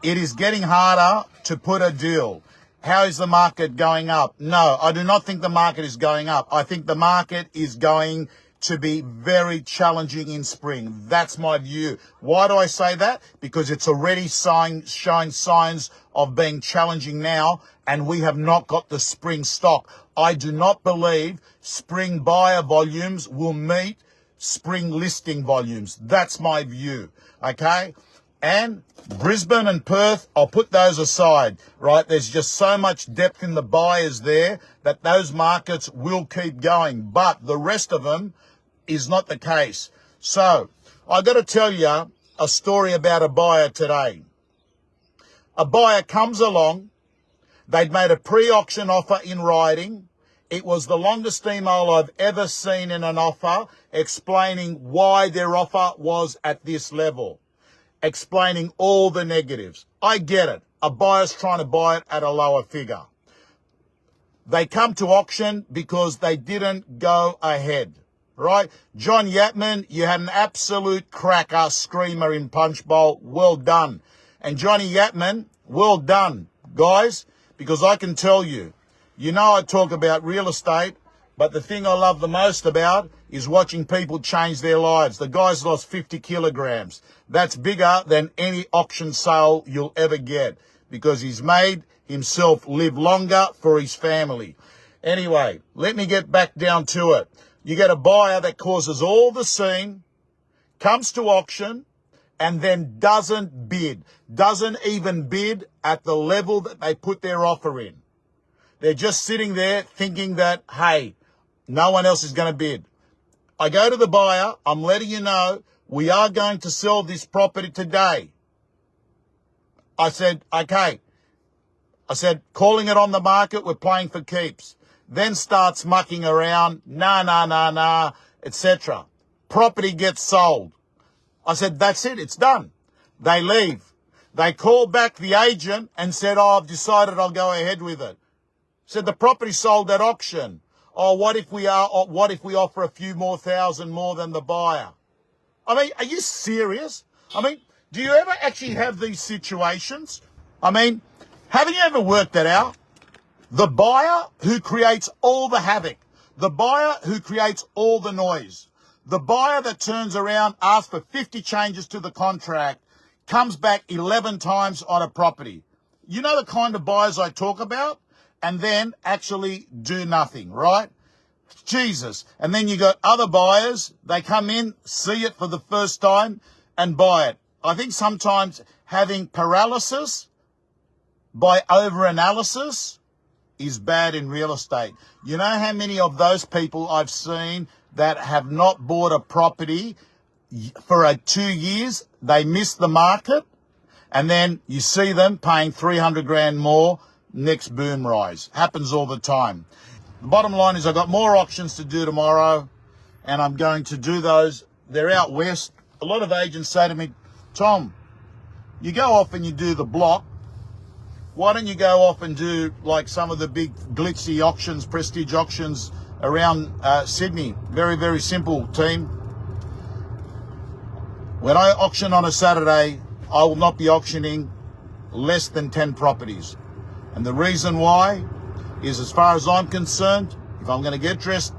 It is getting harder to put a deal. How is the market going up? No, I do not think the market is going up. I think the market is going to be very challenging in spring. That's my view. Why do I say that? Because it's already showing signs of being challenging now, and we have not got the spring stock. I do not believe spring buyer volumes will meet spring listing volumes. That's my view, okay? And Brisbane and Perth, I'll put those aside, right? There's just so much depth in the buyers there that those markets will keep going. But the rest of them is not the case. So I got to tell you a story about a buyer today. A buyer comes along. They'd made a pre-auction offer in writing. It was the longest email I've ever seen in an offer explaining why their offer was at this level, explaining all the negatives. I get it. A buyer's trying to buy it at a lower figure. They come to auction because they didn't go ahead, right? John Yatman, you had an absolute cracker screamer in Punch Bowl. Well done. And Johnny Yatman, well done, guys, because I can tell you, you know I talk about real estate, but the thing I love the most about is watching people change their lives. The guy's lost 50 kilograms. That's bigger than any auction sale you'll ever get because he's made himself live longer for his family. Anyway, let me get back down to it. You get a buyer that causes all the scene, comes to auction, and then doesn't even bid at the level that they put their offer in. They're just sitting there thinking that, hey, no one else is going to bid. I go to the buyer, I'm letting you know, we are going to sell this property today. I said, okay. I said, calling it on the market, we're playing for keeps. Then starts mucking around, nah, etc. Property gets sold. I said, that's it, it's done. They leave. They call back the agent and said, oh, I've decided I'll go ahead with it. Said the property sold at auction. Oh, what if we offer a few more thousand more than the buyer? I mean, are you serious? I mean, do you ever actually have these situations? I mean, haven't you ever worked that out? The buyer who creates all the havoc, the buyer who creates all the noise, the buyer that turns around, asks for 50 changes to the contract, comes back 11 times on a property. You know the kind of buyers I talk about? And then actually do nothing, right? Jesus. And then you got other buyers, they come in, see it for the first time and buy it. I think sometimes having paralysis by overanalysis is bad in real estate. You know how many of those people I've seen that have not bought a property for 2 years, they miss the market, and then you see them paying 300 grand more next boom rise. Happens all the time. The bottom line is I've got more auctions to do tomorrow, and I'm going to do those. They're out west. A lot of agents say to me, Tom, you go off and you do the block. Why don't you go off and do like some of the big glitzy auctions, prestige auctions around Sydney? Very, very simple, team. When I auction on a Saturday, I will not be auctioning less than 10 properties. And the reason why is, as far as I'm concerned, if I'm going to get dressed,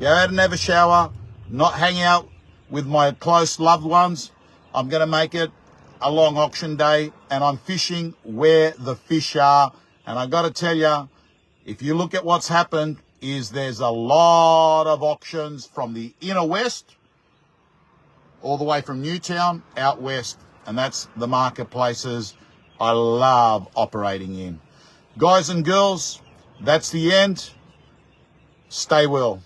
go out and have a shower, not hang out with my close loved ones, I'm going to make it a long auction day, and I'm fishing where the fish are. And I got to tell you, if you look at what's happened, is there's a lot of auctions from the inner west all the way from Newtown out west, and that's the marketplaces I love operating in. Guys and girls, that's the end. Stay well.